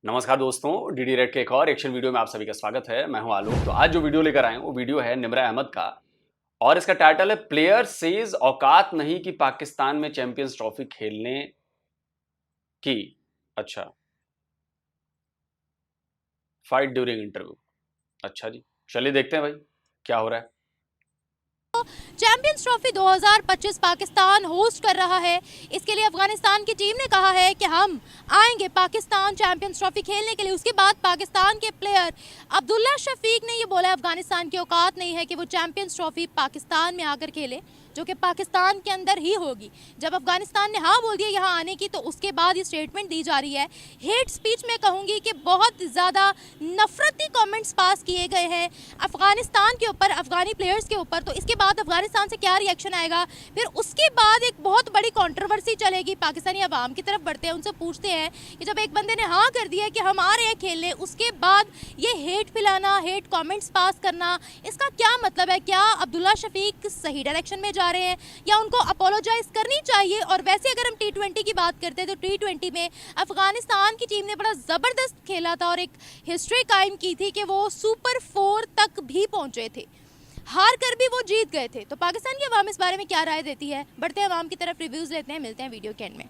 नमस्कार दोस्तों, DD red के एक और एक्शन वीडियो में आप सभी का स्वागत है। मैं हूं आलोक। तो आज जो वीडियो लेकर आए हैं वो वीडियो है निम्रा अहमद का और इसका टाइटल है प्लेयर सेज औकात नहीं कि पाकिस्तान में चैंपियंस ट्रॉफी खेलने की। अच्छा, फाइट ड्यूरिंग इंटरव्यू। अच्छा जी, चलिए देखते हैं भाई क्या हो रहा है। चैंपियंस ट्रॉफी 2025 पाकिस्तान होस्ट कर रहा है। इसके लिए अफगानिस्तान की टीम ने कहा है कि हम आएंगे पाकिस्तान चैंपियंस ट्रॉफी खेलने के लिए। उसके बाद पाकिस्तान के प्लेयर अब्दुल्ला शफीक ने ये बोला अफगानिस्तान की औकात नहीं है कि वो चैंपियंस ट्रॉफी पाकिस्तान में आकर खेले, जो कि पाकिस्तान के अंदर ही होगी। जब अफगानिस्तान ने हाँ बोल दिया यहाँ आने की, तो उसके बाद ये स्टेटमेंट दी जा रही है। हेट स्पीच में कहूँगी कि बहुत ज़्यादा नफरती कमेंट्स पास किए गए हैं अफगानिस्तान के ऊपर, अफगानी प्लेयर्स के ऊपर। तो इसके बाद अफगानिस्तान से क्या रिएक्शन आएगा, फिर उसके बाद एक बहुत बड़ी कंट्रोवर्सी चलेगी। पाकिस्तानी अवाम की तरफ बढ़ते हैं, उनसे पूछते हैं कि जब एक बंदे ने हाँ कर दिया कि हम आ रहे हैं खेलने, उसके बाद ये हेट फैलाना, हेट कमेंट्स पास करना, इसका क्या मतलब है? क्या अब्दुल्ला शफीक सही डायरेक्शन में जा रहे हैं या उनको अपोलोजाइज करनी चाहिए? और वैसे अगर हम T20 की बात करते हैं तो T20 में अफगानिस्तान की टीम ने बड़ा ज़बरदस्त खेला था और एक हिस्ट्री कायम की थी कि वो सुपर 4 तक भी पहुंचे थे, हार कर भी वो जीत गए थे। तो पाकिस्तान की आवाम इस बारे में क्या राय देती है? बढ़ते हैं आवाम की तरफ, रिव्यूज लेते हैं, मिलते हैं वीडियो के एंड में।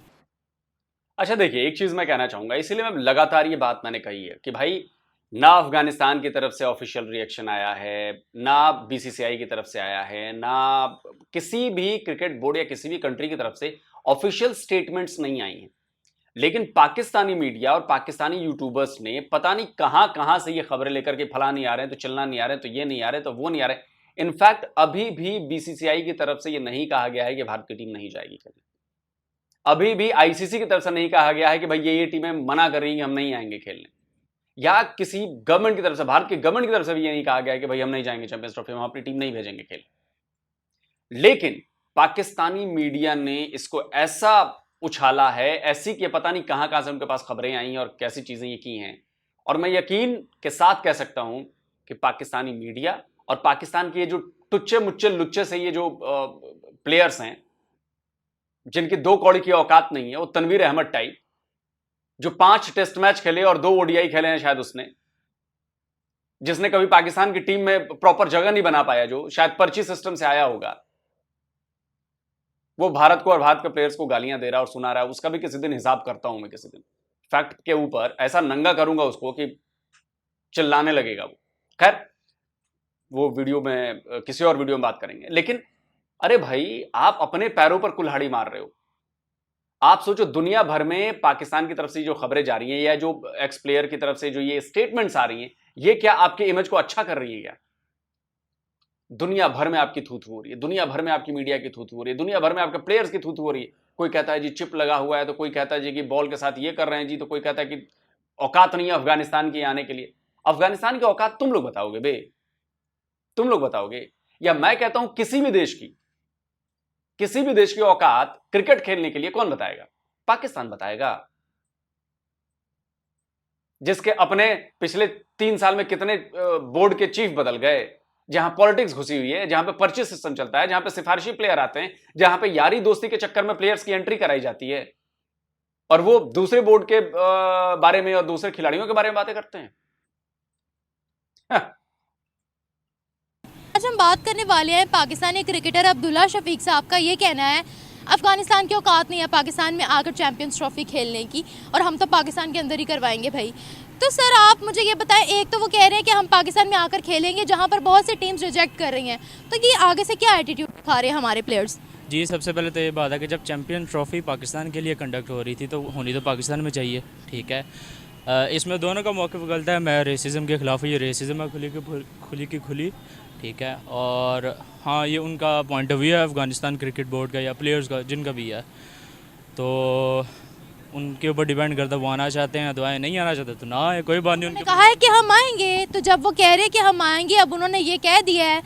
अच्छा देखिए, एक चीज मैं कहना चाहूंगा, इसीलिए मैं लगातार ये बात मैंने कही है कि भाई ना अफगानिस्तान की तरफ से ऑफिशियल रिएक्शन आया है, ना बीसीसीआई की तरफ से आया है, ना किसी भी क्रिकेट बोर्ड या किसी भी कंट्री की तरफ से ऑफिशियल स्टेटमेंट्स नहीं आई हैं। लेकिन पाकिस्तानी मीडिया और पाकिस्तानी यूट्यूबर्स ने पता नहीं कहां कहां से ये खबरें लेकर के फला नहीं आ रहे हैं तो चलना नहीं आ रहे, तो ये नहीं आ रहे, तो वो नहीं आ रहे। इनफैक्ट अभी भी बीसीसीआई की तरफ से ये नहीं कहा गया है कि भारत की टीम नहीं जाएगी खेलने। अभी भी आईसीसी की तरफ से नहीं कहा गया है कि भाई ये टीमें मना कर रही हैं, हम नहीं आएंगे खेलने। या किसी गवर्नमेंट की तरफ से, भारत की गवर्नमेंट की तरफ से भी ये नहीं कहा गया है कि भाई हम नहीं जाएंगे चैंपियंस ट्रॉफी में, हम अपनी टीम नहीं भेजेंगे खेलने। लेकिन पाकिस्तानी मीडिया ने इसको ऐसा उछाला है, ऐसी कि पता नहीं कहां कहां से उनके पास खबरें आई हैं और कैसी चीजें ये की हैं। और मैं यकीन के साथ कह सकता हूं कि पाकिस्तानी मीडिया और पाकिस्तान के ये जो टुच्चे मुच्चे लुच्चे से ये जो प्लेयर्स हैं जिनकी 2 कौड़ी की औकात नहीं है, वो तनवीर अहमद टाइप जो 5 टेस्ट मैच खेले और 2 ओडीआई खेले हैं शायद उसने, जिसने कभी पाकिस्तान की टीम में प्रॉपर जगह नहीं बना पाया, जो शायद पर्ची सिस्टम से आया होगा, वो भारत को और भारत के प्लेयर्स को गालियां दे रहा है और सुना रहा है। उसका भी किसी दिन हिसाब करता हूं मैं, किसी दिन फैक्ट के ऊपर ऐसा नंगा करूंगा उसको कि चिल्लाने लगेगा वो। खैर, वो वीडियो में किसी और वीडियो में बात करेंगे। लेकिन अरे भाई, आप अपने पैरों पर कुल्हाड़ी मार रहे हो। आप सोचो, दुनिया भर में पाकिस्तान की तरफ से जो खबरें जा रही हैं या जो एक्स प्लेयर की तरफ से जो ये स्टेटमेंट्स आ रही हैं, ये क्या आपके इमेज को अच्छा कर रही है क्या? दुनिया भर में आपकी थू थू हो रही है, दुनिया भर में आपकी मीडिया की थू थू हो रही है, दुनिया भर में आपके प्लेयर्स की थू थू हो रही है। कोई कहता है जी चिप लगा हुआ है, तो कोई कहता है जी कि बॉल के साथ ये कर रहे हैं जी, तो कोई कहता है कि औकात नहीं है अफगानिस्तान की आने के लिए। अफगानिस्तान की औकात तुम लोग बताओगे बे, तुम लोग बताओगे? या मैं कहता हूं किसी भी देश की औकात क्रिकेट खेलने के लिए कौन बताएगा? पाकिस्तान बताएगा, जिसके अपने पिछले 3 साल में कितने बोर्ड के चीफ बदल गए, जहां पॉलिटिक्स घुसी हुई है, जहां पे पर्ची सिस्टम चलता है, जहां पे सिफारिशी प्लेयर आते हैं, जहां पे यारी दोस्ती के चक्कर में प्लेयर्स की एंट्री कराई जाती है और वो दूसरे बोर्ड के बारे में और दूसरे खिलाड़ियों के बारे में बातें करते हैं। आज हम बात करने वाले हैं पाकिस्तानी क्रिकेटर अब्दुल्ला शफीक साहब का। ये कहना है अफगानिस्तान की औकात नहीं है पाकिस्तान में आकर चैंपियंस ट्रॉफी खेलने की, और हम तो पाकिस्तान के अंदर ही करवाएंगे भाई। तो सर आप मुझे ये बताएं, एक तो वो कह रहे हैं कि हम पाकिस्तान में आकर खेलेंगे जहां पर बहुत सी टीम्स रिजेक्ट कर रही हैं, तो ये आगे से क्या एटीट्यूड दिखा रहे हैं हमारे प्लेयर्स? जी, सबसे पहले तो ये बात है कि जब चैम्पियन ट्रॉफ़ी पाकिस्तान के लिए कंडक्ट हो रही थी तो होनी तो पाकिस्तान में चाहिए, ठीक है। इसमें दोनों का मौक़िफ़ गलत है। मैं रेसिज्म के ख़िलाफ़ हूँ, ये रेसिज्म है खुली, ठीक है। और हाँ, ये उनका पॉइंट ऑफ व्यू है अफ़गानिस्तान क्रिकेट बोर्ड का या प्लेयर्स का, जिनका भी है, तो उनके ऊपर डिपेंड करता है। वो आना चाहते हैं तो आए, नहीं आना चाहते तो ना आए, कोई बात नहीं। उन्होंने कहा है कि हम आएंगे, तो जब वो कह रहे हैं कि हम आएंगे, अब उन्होंने ये कह दिया है,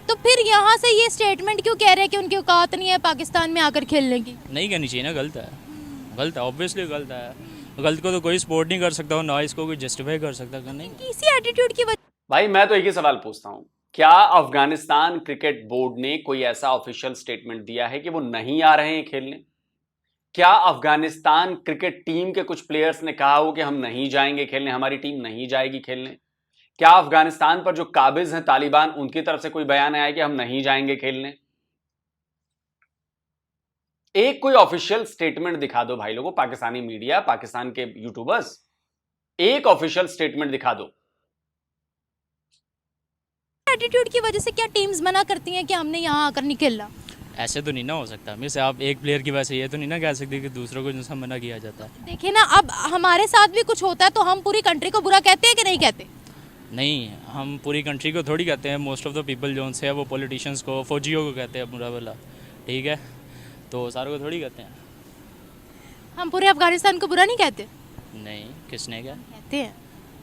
तो फिर यहाँ से ये स्टेटमेंट क्यों कह रहे हैं कि उनकी औकात नहीं है पाकिस्तान में आकर खेलने की? नहीं कहनी चाहिए ना, गलत है, ऑब्वियसली गलत है। गलत को तो कोई सपोर्ट नहीं कर सकता, ना इसको कोई जस्टिफाई कर सकता। नहीं, इसी एटीट्यूड की वजह। भाई मैं तो एक ही सवाल पूछता हूं, क्या अफगानिस्तान क्रिकेट बोर्ड ने कोई ऐसा ऑफिशियल स्टेटमेंट दिया है कि वो नहीं आ रहे हैं खेलने? क्या अफगानिस्तान क्रिकेट टीम के कुछ प्लेयर्स ने कहा हो कि हम नहीं जाएंगे खेलने, हमारी टीम नहीं जाएगी खेलने? क्या अफगानिस्तान पर जो काबिज हैं तालिबान, उनकी तरफ से कोई बयान आया कि हम नहीं जाएंगे खेलने? एक कोई ऑफिशियल स्टेटमेंट दिखा दो भाई लोगों, पाकिस्तानी मीडिया, पाकिस्तान के यूट्यूबर्स, एक ऑफिशियल स्टेटमेंट दिखा दो। एटीट्यूड की वजह से क्या टीम्स मना करती हैं कि हमने यहाँ आकर नहीं खेलना? ऐसे तो नहीं ना हो सकता। मिस आप एक प्लेयर की वजह से ये तो नहीं ना कह सकते कि दूसरों को जैसा मना किया जाता है। देखिए ना, अब हमारे साथ भी कुछ होता है तो हम पूरी कंट्री को बुरा कहते हैं कि नहीं कहते? नहीं, हम पूरी कंट्री को थोड़ी कहते हैं। मोस्ट ऑफ द पीपल जो है वो पॉलिटिशियंस को, फौजियों को कहते हैं बुरा भला, ठीक है, तो सारों को थोड़ी कहते हैं। हम पूरे अफगानिस्तान को बुरा नहीं कहते? नहीं, किसने क्या? कहते हैं।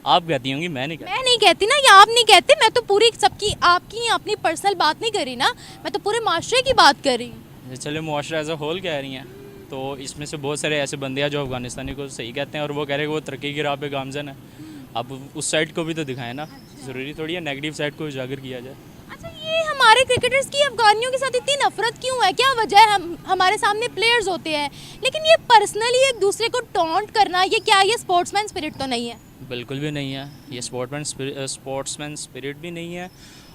आप कहती होंगी, मैं नहीं कहता। मैं नहीं कहती ना, या आप नहीं कहते। मैं तो पूरी सबकी, आपकी अपनी पर्सनल बात नहीं कर रही ना, मैं तो पूरे माशरे की बात कर रही हूँ। चले मुआशरा एज अ होल कह रही हैं, तो इसमें से बहुत सारे ऐसे बंदे हैं जो अफगानिस्तानी को सही कहते हैं और वो कह रहे हैं कि वो तरक्की की राह पे गामजन है। अब उस साइड को भी तो दिखाएं ना, ज़रूरी थोड़ी है नेगेटिव साइड को उजागर किया जाए। अच्छा, ये हमारे क्रिकेटर्स की अफगानियों के साथ इतनी नफरत क्यों है? क्या वजह है? हमारे सामने प्लेयर्स होते हैं, लेकिन ये पर्सनली एक दूसरे को टॉन्ट करना, ये क्या, ये स्पोर्ट्समैन स्पिरिट तो नहीं है? बिल्कुल भी नहीं है, ये स्पोर्ट्समैन स्पिरिट भी नहीं है,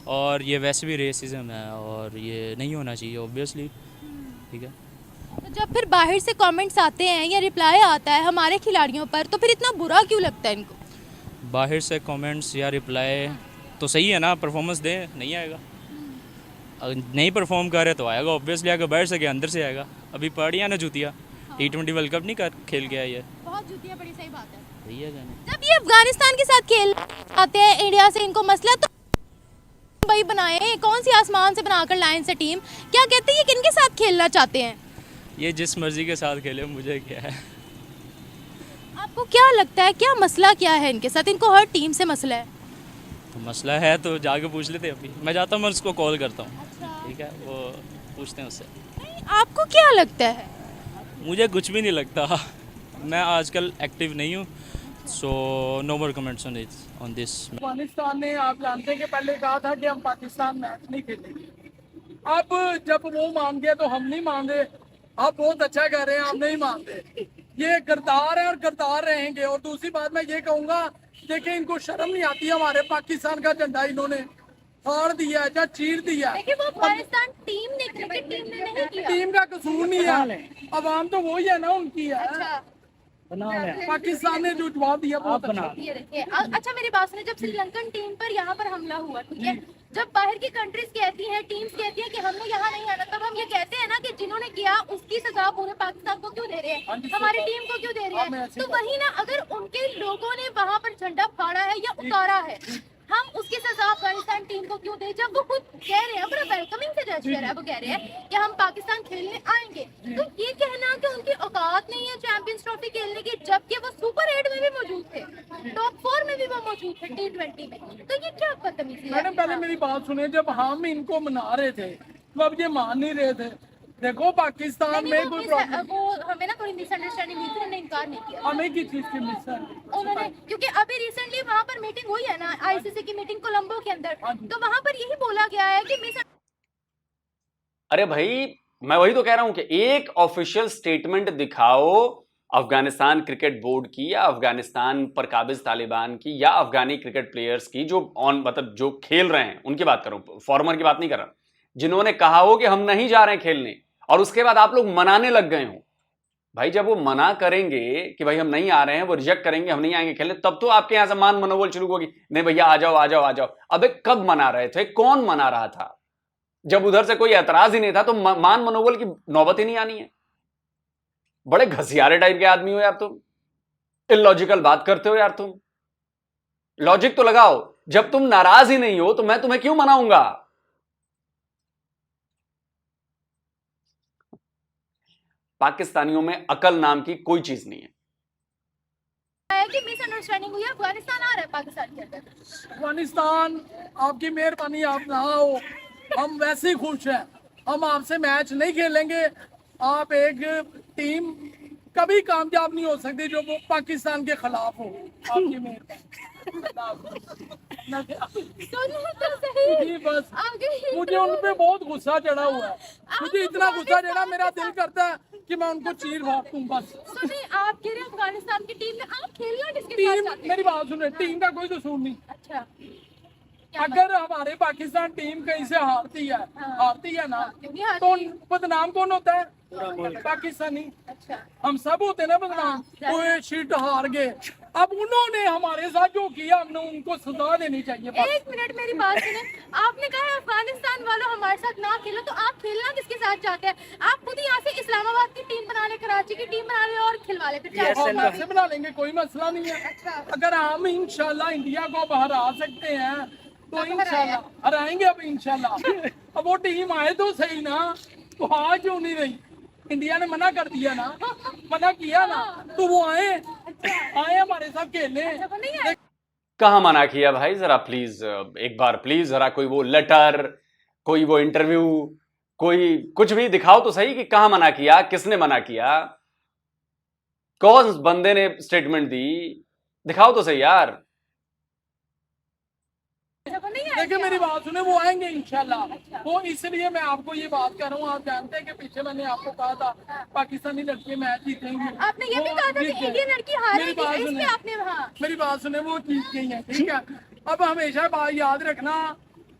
और ये वैसे भी रेसिज्म है और ये नहीं होना चाहिए ऑब्वियसली, ठीक है। तो जब फिर बाहर से कमेंट्स आते हैं या रिप्लाई आता है हमारे खिलाड़ियों पर, तो फिर इतना बुरा क्यों लगता है इनको? बाहर से कमेंट्स या रिप्लाई तो सही है ना, परफॉर्मेंस दे, नहीं आएगा। अगर नहीं परफॉर्म कर रहे तो आएगा ऑब्वियसली, आएगा बाहर से, क्या अंदर से आएगा। अभी पड़ी है ना जुतिया, T20 वर्ल्ड कप नहीं कर खेल के आई है, बहुत जुतियां पड़ी, सही बात है। सही है कहने। जब ये अफगानिस्तान के साथ खेल आते हैं इंडिया से, इनको मसला तो भाई बनाए, कौन सी आसमान से बनाकर लाए इनसे टीम? क्या कहते हैं ये किनके साथ खेलना चाहते हैं? ये जिस मर्जी के साथ खेले, मुझे क्या है। आपको क्या लगता है, क्या मसला क्या है इनके साथ? इनको हर टीम से मसला है। तो मसला है तो जाके पूछ लेते, अभी मैं जाता हूँ, मैं उसको कॉल करता हूँ, अच्छा। ठीक है, वो पूछते हैं उससे। नहीं, आपको क्या लगता है? मुझे कुछ भी नहीं लगता, मैं आजकल एक्टिव नहीं हूँ, so no more comments on this. Afghanistan ने, आप जानते हैं कि पहले कहा था कि हम पाकिस्तान मैच नहीं खेलेंगे। अब जब वो मान गया तो हम नहीं मान रहे। आप बहुत अच्छा कह रहे हैं, हम नहीं मानते। ये गद्दार है और गद्दार रहेंगे। और दूसरी बात मैं ये कहूँगा, देखिए इनको शर्म नहीं आती, हमारे पाकिस्तान का झंडा इन्होंने फाड़ दिया है या चीर दिया है। देखिए, वो अफगानिस्तान टीम ने, क्रिकेट टीम ने नहीं किया। टीम का कसूर नहीं है, अवाम तो वही है ना, उनकी है। अच्छा, पाकिस्तान ने जो जवाब दिया वो बना। ये देखिए, अच्छा मेरी बात सुनिए, जब श्रीलंकन टीम पर यहाँ पर हमला हुआ, ठीक है, जब बाहर की कंट्रीज कहती हैं, टीम्स कहती हैं कि हमने यहाँ नहीं आना, तब हम ये कहते हैं ना कि जिन्होंने किया उसकी सजा पूरे पाकिस्तान को क्यों दे रहे हैं, हमारी टीम को क्यों दे रहे हैं? तो वही ना, अगर उनके लोगों ने वहाँ पर झंडा फाड़ा है या उतारा है, हम उसकी सजा अफगानिस्तान टीम को क्यों दे? जब वो खुद कह रहे हैं, बड़ा वेलकमिंग से जेस्चर है, वो कह रहे हैं कि हम पाकिस्तान खेलने आएंगे, तो ये कहना कि उनकी औकात नहीं है चैंपियंस ट्रॉफी खेलने की, जबकि वो सुपर 8 में भी मौजूद थे, टॉप 4 में भी वो मौजूद थे T20 में, तो ये क्या बदतमीजी है? मैडम पहले मेरी बात सुने, जब हम इनको मना रहे थे तो अब ये मान नहीं रहे थे। देखो पाकिस्तान में कोई प्रॉब्लम, वो हमें ना थोड़ी मिसअंडरस्टैंडिंग हुई थी, उन्होंने इनकार नहीं किया। हमें की चीज की मिस है। उन्होंने, क्योंकि अभी रिसेंटली वहाँ पर मीटिंग हुई है ना, ICC की मीटिंग कोलंबो के अंदर, तो वहाँ पर यही बोला गया है कि अरे भाई, मैं वही तो कह रहा हूं कि एक ऑफिशियल स्टेटमेंट दिखाओ अफगानिस्तान क्रिकेट बोर्ड की, या अफगानिस्तान पर काबिज तालिबान की, या अफगानी क्रिकेट प्लेयर्स की, जो ऑन मतलब जो खेल रहे हैं उनकी बात करो, फॉर्मर की बात नहीं कर रहा, जिन्होंने कहा हो कि हम नहीं जा रहे हैं खेलने, और उसके बाद आप लोग मनाने लग गए हो। भाई जब वो मना करेंगे कि भाई हम नहीं आ रहे हैं, वो रिजेक्ट करेंगे, हम नहीं आएंगे खेलने, तब तो आपके यहां से मान मनोबल शुरू होगी, नहीं भैया आ जाओ आ जाओ आ जाओ। अबे कब मना रहे थे, कौन मना रहा था? जब उधर से कोई एतराज ही नहीं था तो मान मनोबल की नौबत ही नहीं आनी है। बड़े घसियारे टाइप के आदमी हो यार तुम, इलॉजिकल बात करते हो यार तुम। लॉजिक तो लगाओ, जब तुम नाराज ही नहीं हो तो मैं तुम्हें क्यों मनाऊंगा? पाकिस्तानियों में अकल नाम की कोई चीज नहीं है। कि मिसअंडरस्टैंडिंग हुई है, अफगानिस्तान आ रहा है पाकिस्तान के अंदर। अफगानिस्तान, आपकी मेहरबानी, आप ना हो, हम वैसे ही खुश हैं। हम आपसे मैच नहीं खेलेंगे। आप एक टीम कभी कामयाब नहीं हो सकती जो वो पाकिस्तान के खिलाफ हो। आपकी मेहरबानी। सुनिए तो सही। जी बस आगे मुझे उन पे बहुत गुस्सा चढ़ा हुआ है, मुझे इतना गुस्सा चढ़ा मेरा दिल करता है कि मैं उनको चीर फाड़ दूं बस। सुनिए, आप कह रहे हैं अफगानिस्तान की टीम में आप खेलना किसके साथ टीम, चाहते हैं? मेरी बात सुने, टीम का कोई कसूर नहीं। अच्छा, अगर हमारे पाकिस्तान टीम कहीं से हारती है ना, क्योंकि हार तो बदनाम कौन होता है? पाकिस्तानी। अच्छा, हम सब होते हैं ना बदनाम। वो शीट हार गए, अब उन्होंने हमारे साथ जो किया हमने उनको सजा देनी चाहिए बस। एक मिनट मेरी बात सुने। आपने कहा है अफगानिस्तान वालों हमारे साथ ना खेलो, तो आप खेलना किसके साथ चाहते हैं? आप खुद ही यहाँ से इस्लामाबाद की टीम बना ले, कराची की टीम बना ले और खिलवा ले, फिर चाहे हम ऐसे बना लेंगे, कोई मसला नहीं है। अच्छा, अगर हम इंशाल्लाह इंडिया को अब हरा सकते हैं तो कब इंशाल्लाह हराएंगे। अब इंशाल्लाह अब वो टीम आए तो सही ना, तो आज क्यों नहीं रही? इंडिया ने मना कर दिया ना, मना किया ना, तो वो आए हमारे साथ खेलने। अच्छा, नहीं है। कहाँ मना किया भाई? जरा प्लीज एक बार प्लीज जरा कोई वो लेटर, कोई वो इंटरव्यू, कोई कुछ भी दिखाओ तो सही कि कहाँ मना किया, किसने मना किया, कौन बंदे ने स्टेटमेंट दी, दिखाओ तो सही यार। अच्छा, नहीं है देखिए क्या? मेरी बात सुने, वो आएंगे इंशाल्लाह। वो इसलिए मैं आपको ये बात कर रहा हूँ, आप जानते हैं कि पीछे मैंने आपको कहा था पाकिस्तानी लड़के मैच जीतेंगे। आपने ये भी वो कहा था कि जीत गए। इंडियन लड़की मेरी बात हारेगी, सुने, इसलिए आपने हाँ मेरी बात सुने, वो जीत गई है, ठीक है। अब हमेशा बात याद रखना,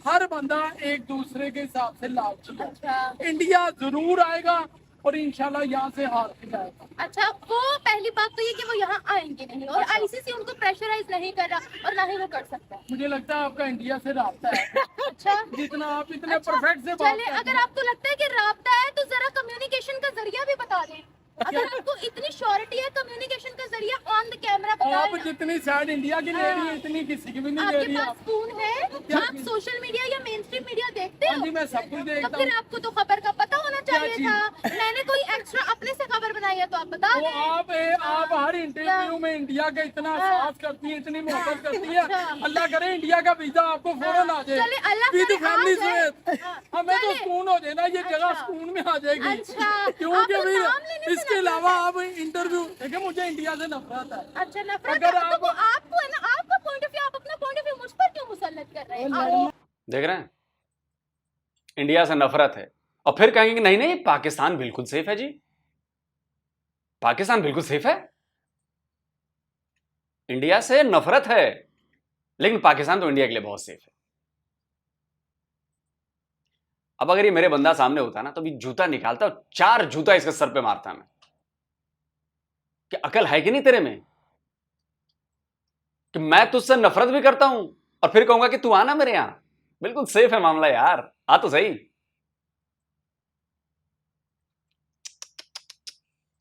हर बंदा एक दूसरे के हिसाब से लालची है। अच्छा, इंडिया जरूर आएगा और इंशाल्लाह यहाँ से हार के जाएगा। अच्छा, वो पहली बात तो ये कि वो यहाँ आएंगे नहीं और आईसीसी उनको प्रेशराइज नहीं कर रहा और ना ही वो कर सकता है। मुझे लगता है आपका इंडिया से रास्ता है। अच्छा, जितना आप इतने अच्छा, परफेक्ट से बात चले, कर अगर आपको लगता है कि राब्ता है तो जरा कम्युनिकेशन का जरिया भी बता दें। अगर आपको इतनी श्योरिटी है कम्युनिकेशन का जरिया ऑन द कैमरा आप बताएं ना। जितनी साइड इंडिया की ले रही है इतनी किसी की भी नहीं ले आपके रही पास आप। फोन है, आप सोशल मीडिया या मेन स्ट्रीम मीडिया देखते हाँ हो? जी, मैं सब कुछ तो देखता फिर हूँ। आपको तो खबर का पता होना चाहिए चीज़? था। मैंने कोई एक्स्ट्रा अपने से खबर बनाई है तो आप बता तो दें। आप हर इंटरव्यू में इंडिया का इतना साथ करती है, इतनी मोहब्बत करती है। अच्छा। अल्लाह करे इंडिया का वीजा आपको फौरन आ जाए, चले, अल्लाह विद करे आ फैमिली जाए। समेत। हाँ, हमें तो चले। सुकून हो जाए ना, ये जगह अच्छा। सुकून में आ जाएगी। अच्छा, क्योंकि आपको फिर नाम लेने से इसके नफरत अलावा है? आप इंटरव्यू देखिए, मुझे इंडिया से नफरत है। अच्छा, नफरत अगर है, तो आप- वो आपको है ना, आपका पॉइंट ऑफ व्यू, आप अपना पॉइंट ऑफ व्यू मुझ पर क्यों मुसल्लत कर रहे हैं? देख रहे हैं, इंडिया से नफरत है और फिर कहेंगे कि नहीं नहीं पाकिस्तान बिल्कुल सेफ है जी, पाकिस्तान बिल्कुल सेफ है। इंडिया से नफरत है लेकिन पाकिस्तान तो इंडिया के लिए बहुत सेफ है। अब अगर ये मेरे बंदा सामने होता ना तो भी जूता निकालता और 4 जूता इसके सर पे मारता मैं कि अकल है कि नहीं तेरे में, कि मैं तुझसे नफरत भी करता हूं और फिर कहूंगा कि तू आना मेरे यहां, बिल्कुल सेफ है मामला यार, आ तो सही।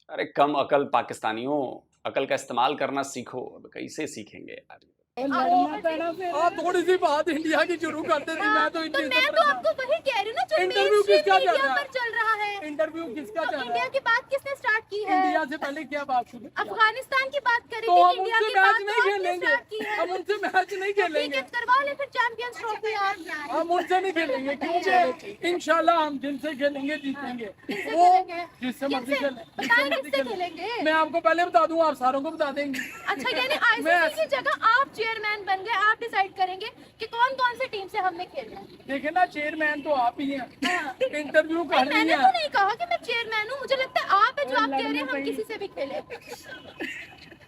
अरे कम अकल पाकिस्तानियों, अकल का इस्तेमाल करना सीखो। अब कैसे सीखेंगे यार? आप थोड़ी सी बात इंडिया की शुरू करते थे, मैं तो तो इंडिया मैं तो आपको वही कह रही हूँ ना, जो इंटरव्यू मेन किसका स्ट्रीम चल मीडिया रहा है? पर चल रहा है। इंटरव्यू किसका तो चल रहा इंडिया है? की बात किसने स्टार्ट की है? इंडिया से पहले क्या बात शुरू की? अफगानिस्तान की बात करी तो थी, हम इंडिया उनसे की बात मैच तो नहीं आपने खेलेंगे, स्टार्ट की है। हम उनसे मैच नहीं ठीक खेलेंगे, है, करवा ले फिर चैंपियंस ट्रॉफी यार। हम उनसे नहीं खेलेंगे क्योंकि इंशाल्लाह हम जिनसे खेलेंगे जीतेंगे। किससे वो खेलेंगे? जिससे मर्जी किससे? खेलें, बताएं जिससे मर्जी किससे खेलें। खेलेंगे? मैं आपको पहले बता दूं, आप सारों को बता देंगे। अच्छा, यानी आईसीसी की जगह आप चेयरमैन बन गए, आप डिसाइड करेंगे कि कौन कौन से टीम से हमने खेलना है। देखे ना, चेयरमैन तो आप ही हैं, हाँ। इंटरव्यू नहीं, कर रही मैंने तो हैं। नहीं कहा कि मैं चेयरमैन हूँ, मुझे लगता है आप है जो आप कह रहे हैं हम किसी से भी खेले।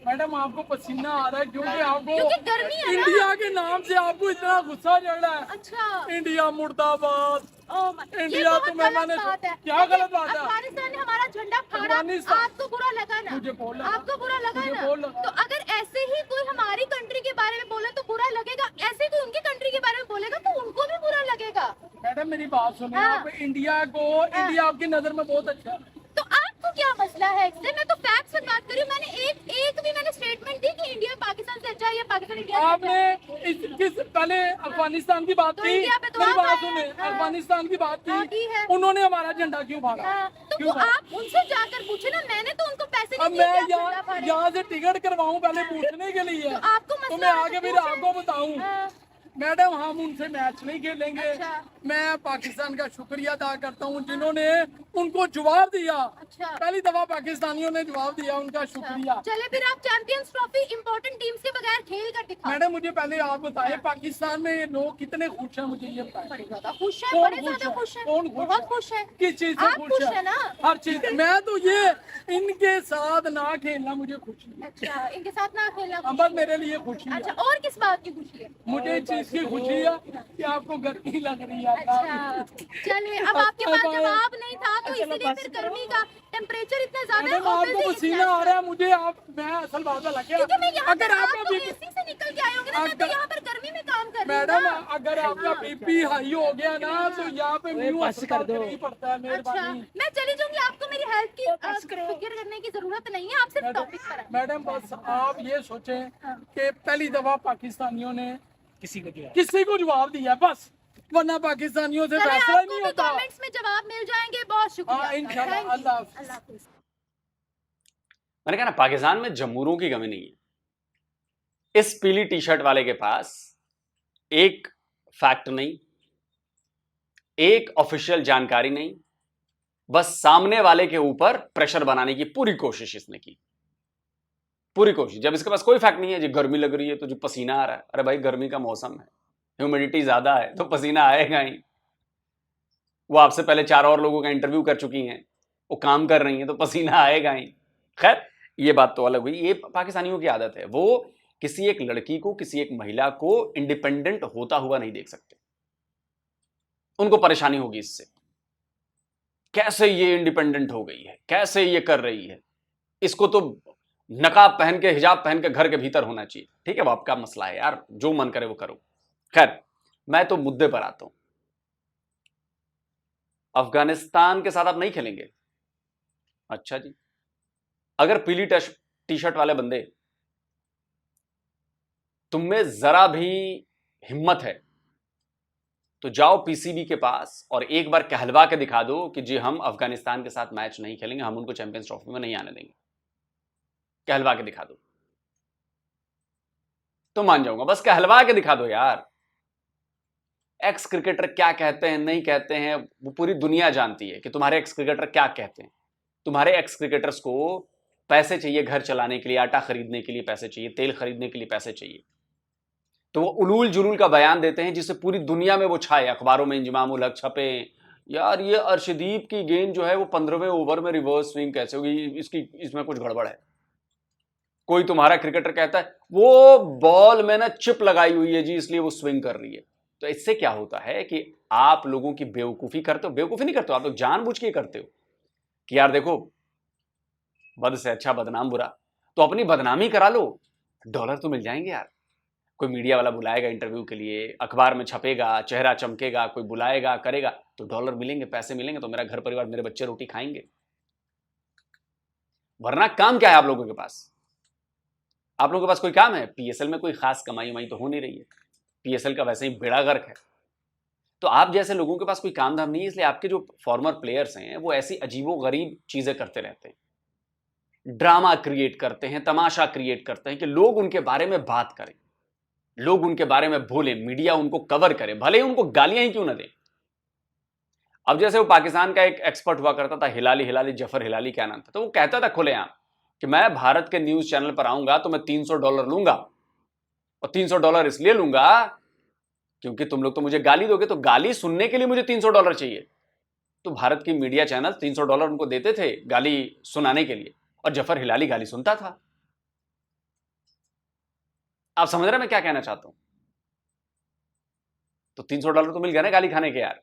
मैडम आपको पसीना आ रहा है क्योंकि आपको क्योंकि गर्मी है ना। इंडिया के नाम से आपको इतना गुस्सा चढ़ रहा है। अच्छा, इंडिया मुर्दाबाद। ओह माय- ये इंडिया बहुत तो मैं- गलत मैंने- बात है। क्या गलत बात है? अफगानिस्तान ने हमारा झंडा फाड़ा, अफगानिस्तान- आपको बुरा लगा ना? मुझे बोल लगा। आपको बुरा लगा मुझे ना? बोल लगा। तो अगर ऐसे ही कोई हमारी कंट्री के बारे में बोले तो बुरा लगेगा, ऐसे कोई उनकी कंट्री के बारे में बोलेगा तो उनको भी बुरा लगेगा। मैडम मेरी बात सुनिए, हाँ। आप इंडिया को, इंडिया आपकी नजर में बहुत अच्छा है। तो आपको क्या मसला है इससे? मैं तो फैक्ट्स से बात कर रही हूँ। मैंने एक भी मैंने स्टेटमेंट दी कि इंडिया पाकिस्तान से अच्छा है या पाकिस्तान इंडिया से अच्छा आपने है। किस पहले अफगानिस्तान की बात तो की, इंडिया पे तो मेरी आप बात आए सुने, हैं। हाँ। अफगानिस्तान की बात हाँ, की है। की, उन्होंने हमारा झंडा क्यों फाड़ा? हाँ, तो क्यों वो फाड़ा? आप उनसे जाकर पूछे ना, मैंने तो उनको पैसे अब नहीं मैं दिए कि आप झंडा फाड़े। यहाँ से टिकट करवाऊं पहले पूछने के लिए, तो आपको तो मसला मैं है, आगे तो फिर पूछें। आपको बताऊं। हाँ। मैडम हम उनसे मैच नहीं खेलेंगे। अच्छा। मैं पाकिस्तान का शुक्रिया अदा करता हूं जिन्होंने उनको जवाब दिया। अच्छा। पहली दफा पाकिस्तानियों ने जवाब दिया, उनका शुक्रिया। चले फिर आप चैंपियंस ट्रॉफी इंपॉर्टेंट टीम्स के बगैर खेल कर दिखाओ। मैडम मुझे पहले आप बताएं, पाकिस्तान में लोग कितने खुश हैं, मुझे ये बताएं। बड़े ज्यादा खुश है, कौन बड़े खुश ज्यादा है? खुश है, कौन खुश बहुत है? खुश है। किस चीज से आप खुश है ना? हर चीज। मैं तो ये इनके साथ ना खेलना मुझे खुशी है। अच्छा, इनके साथ ना खेलना बस खुशी है। मेरे लिए खुशी है। अच्छा, और किस बात की खुशी है? मुझे इस चीज की खुशी है कि आपको गर्मी लग रही है। अच्छा, चलिए, अब आपके पास जवाब नहीं था तो इसीलिए फिर गर्मी का टेम्परेचर इतना ज्यादा है, मैडम आपको obviously पसीना आ रहा है, मुझे आप मैं असल बात है लगे। क्योंकि मैं यहाँ अगर पर, आप आपका तो बीपी, एसी से निकल के आए होंगे ना, मैं तो यहाँ पर गर्मी में काम कर रही हूँ मैडम ना। अगर आपका बीपी हाई हो गया ना तो यहाँ पे म्यू अस्पताल करना ही पड़ता है। अच्छा, मेहरबानी मैं चली जाऊंगी, आपको मेरी हेल्थ की फिक्र करने की जरूरत नहीं है, आप सिर्फ टॉपिक पर आए। मैडम बस आप ये सोचें कि पहली दफा पाकिस्तानियों ने किसी को जवाब दिया बस, वरना पाकिस्तानियों से चलिए, फैसला ही आपको नहीं भी होता। कमेंट्स में जवाब मिल जाएंगे, बहुत शुक्रिया। हाँ, इंशाल्लाह। Thank you. अल्लाह हाफिज। अल्लाह हाफिज। मैंने कहा ना, पाकिस्तान में जमूरों की कमी नहीं है। इस पीली टी शर्ट वाले के पास एक फैक्ट नहीं, एक ऑफिशियल जानकारी नहीं, बस सामने वाले के ऊपर प्रेशर बनाने की पूरी कोशिश इसने की, पूरी कोशिश। जब इसके पास कोई फैक्ट नहीं है, जी गर्मी लग रही है तो जी पसीना आ रहा है, अरे भाई गर्मी का मौसम है, ह्यूमिडिटी ज्यादा है तो पसीना आएगा ही। वो आपसे पहले 4 और लोगों का इंटरव्यू कर चुकी हैं, वो काम कर रही हैं, तो पसीना आएगा ही। खैर, ये बात तो अलग हुई। ये पाकिस्तानियों की आदत है, वो किसी एक लड़की को, किसी एक महिला को इंडिपेंडेंट होता हुआ नहीं देख सकते। उनको परेशानी होगी इससे, कैसे ये इंडिपेंडेंट हो गई है, कैसे ये कर रही है, इसको तो नकाब पहन के, हिजाब पहन के घर के भीतर होना चाहिए। ठीक है, वो आपका मसला है यार, जो मन करे वो करो। खैर, मैं तो मुद्दे पर आता हूं। अफगानिस्तान के साथ आप नहीं खेलेंगे? अच्छा जी, अगर पीली टी शर्ट वाले बंदे, तुम में जरा भी हिम्मत है तो जाओ पीसीबी के पास और एक बार कहलवा के दिखा दो कि जी हम अफगानिस्तान के साथ मैच नहीं खेलेंगे, हम उनको चैंपियंस ट्रॉफी में नहीं आने देंगे। कहलवा के दिखा दो तो मान जाऊंगा, बस कहलवा के दिखा दो यार। एक्स क्रिकेटर क्या कहते हैं, नहीं कहते हैं, वो पूरी दुनिया जानती है कि तुम्हारे एक्स क्रिकेटर क्या कहते हैं। तुम्हारे एक्स क्रिकेटर्स को पैसे चाहिए, घर चलाने के लिए, आटा खरीदने के लिए पैसे चाहिए, तेल खरीदने के लिए पैसे चाहिए, तो वो उलूल जुलूल का बयान देते हैं जिससे पूरी दुनिया में वो छाए, अखबारों में इंजमाम उल हक छपे, यार ये अर्शदीप की गेंद जो है वो 15वें ओवर में रिवर्स स्विंग कैसे होगी, इसमें कुछ गड़बड़ है। कोई तुम्हारा क्रिकेटर कहता है वो बॉल में ना चिप लगाई हुई है जी, इसलिए वो स्विंग कर रही है। तो इससे क्या होता है कि आप लोगों की बेवकूफी करते हो, बेवकूफी नहीं करते हो आप लोग, जानबूझ के करते हो कि यार देखो, बद से अच्छा बदनाम बुरा, तो अपनी बदनामी करा लो, डॉलर तो मिल जाएंगे यार। कोई मीडिया वाला बुलाएगा इंटरव्यू के लिए, अखबार में छपेगा, चेहरा चमकेगा, कोई बुलाएगा करेगा तो डॉलर मिलेंगे, पैसे मिलेंगे, तो मेरा घर परिवार, मेरे बच्चे रोटी खाएंगे। वरना काम क्या है आप लोगों के पास? आप लोगों के पास कोई काम है? पीएसएल में कोई खास कमाई वमाई तो हो नहीं रही है, पीएसएल का वैसे ही बेड़ा गर्क है। तो आप जैसे लोगों के पास कोई काम धाम नहीं है, इसलिए आपके जो फॉर्मर प्लेयर्स हैं वो ऐसी अजीबो गरीब चीजें करते रहते हैं, ड्रामा क्रिएट करते हैं, तमाशा क्रिएट करते हैं कि लोग उनके बारे में बात करें, लोग उनके बारे में बोले, मीडिया उनको कवर करे, भले ही उनको गालियां ही क्यों ना दे। अब जैसे वो पाकिस्तान का एक एक्सपर्ट हुआ करता था, हिलाली जफर हिलाली क्या नाम था, तो वो कहता था खुलेआम कि मैं भारत के न्यूज चैनल पर आऊंगा तो मैं $300 लूंगा, और $300 इसलिए लूंगा क्योंकि तुम लोग तो मुझे गाली दोगे, तो गाली सुनने के लिए मुझे $300 चाहिए। तो भारत की मीडिया चैनल $300 उनको देते थे गाली सुनाने के लिए, और जफर हिलाली गाली सुनता था। आप समझ रहे हैं मैं क्या कहना चाहता हूं? तो $300 तो मिल गया ना गाली खाने के यार,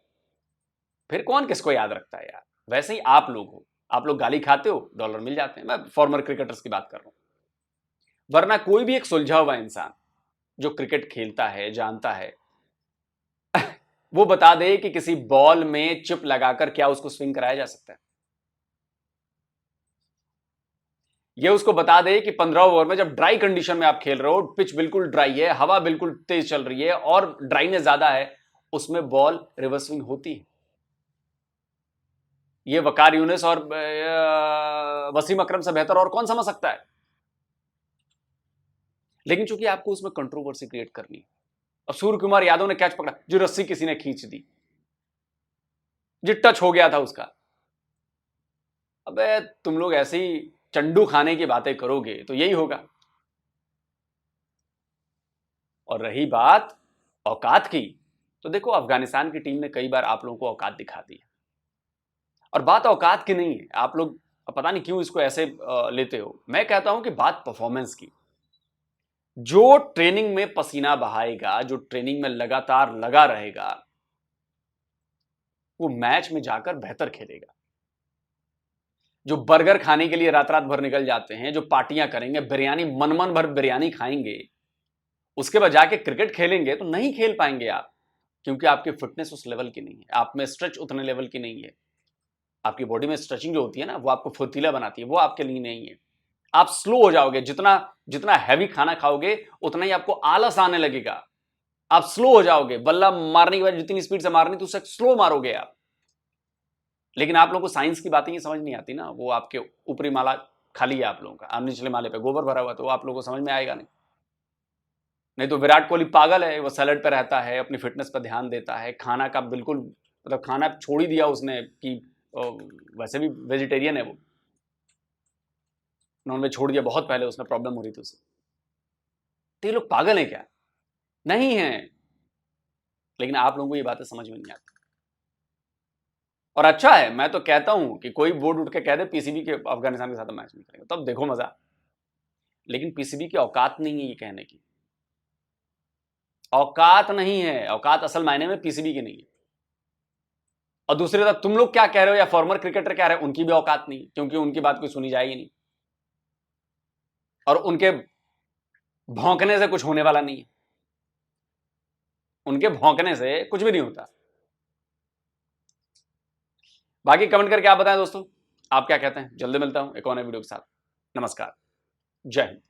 फिर कौन किसको याद रखता है यार। वैसे ही आप लोग हो, आप लोग गाली खाते हो, डॉलर मिल जाते हैं। मैं फॉर्मर क्रिकेटर्स की बात कर रहा हूं, वरना कोई भी एक सुलझा हुआ इंसान जो क्रिकेट खेलता है, जानता है, वो बता दे कि किसी बॉल में चिप लगाकर क्या उसको स्विंग कराया जा सकता है। ये उसको बता दे कि 15 ओवर में जब ड्राई कंडीशन में आप खेल रहे हो, पिच बिल्कुल ड्राई है, हवा बिल्कुल तेज चल रही है और ड्राइनेस ज्यादा है, उसमें बॉल रिवर्स स्विंग होती है। ये वकार यूनिस और वसीम अकरम से बेहतर और कौन समझ सकता है। लेकिन चूंकि आपको उसमें कंट्रोवर्सी क्रिएट करनी है, और सूर्य कुमार यादव ने कैच पकड़ा, जो रस्सी किसी ने खींच दी, जो टच हो गया था उसका। अबे तुम लोग ऐसे ही चंडू खाने की बातें करोगे तो यही होगा। और रही बात औकात की, तो देखो अफगानिस्तान की टीम ने कई बार आप लोगों को औकात दिखा दी है। और बात औकात की नहीं है, आप लोग पता नहीं क्यों इसको ऐसे लेते हो। मैं कहता हूं कि बात परफॉर्मेंस की। जो ट्रेनिंग में पसीना बहाएगा, जो ट्रेनिंग में लगातार लगा रहेगा, वो मैच में जाकर बेहतर खेलेगा। जो बर्गर खाने के लिए रात रात भर निकल जाते हैं, जो पार्टियां करेंगे, बिरयानी मन भर बिरयानी खाएंगे, उसके बाद जाके क्रिकेट खेलेंगे तो नहीं खेल पाएंगे आप, क्योंकि आपकी फिटनेस उस लेवल की नहीं है, आप में स्ट्रेच उतने लेवल की नहीं है। आपकी बॉडी में स्ट्रेचिंग जो होती है ना, वो आपको फुर्तीला बनाती है, वो आपके लिए नहीं है। आप स्लो हो जाओगे, जितना जितना हैवी खाना खाओगे उतना ही आपको आलस आने लगेगा। आप स्लो हो जाओगे, बल्ला मारने के बाद जितनी स्पीड से मारनी थी उससे स्लो मारोगे आप। लेकिन आप लोगों को साइंस की बातें ये समझ नहीं आती ना, वो आपके ऊपरी माला खाली है आप लोगों का, निचले माले पे गोबर भरा हुआ, तो आप लोगों को समझ में आएगा नहीं तो विराट कोहली पागल है, वो सैलेड पे रहता है, अपनी फिटनेस पर ध्यान देता है, खाना का बिल्कुल मतलब खाना छोड़ ही दिया उसने कि वैसे भी वेजिटेरियन है वो, नॉनवेज छोड़ दिया बहुत पहले, उसमें प्रॉब्लम हो रही थी उसे। तो ये लोग पागल हैं क्या? नहीं है। लेकिन आप लोगों को ये बातें समझ में नहीं आती। और अच्छा है, मैं तो कहता हूं कि कोई बोर्ड उठ के कह दे पीसीबी के अफगानिस्तान के साथ मैच नहीं करेगा, तब देखो मजा। लेकिन पीसीबी की औकात नहीं है ये कहने की, औकात नहीं है, औकात असल मायने में पीसीबी की नहीं है। और दूसरी तरफ तुम लोग क्या कह रहे हो या फॉर्मर क्रिकेटर क्या रहे हो, उनकी भी औकात नहीं, क्योंकि उनकी बात कोई सुनी जाएगी नहीं और उनके भौंकने से कुछ होने वाला नहीं है। उनके भौंकने से कुछ भी नहीं होता। बाकी कमेंट करके आप बताएं दोस्तों, आप क्या कहते हैं। जल्दी मिलता हूं एक और नए वीडियो के साथ। नमस्कार, जय हिंद।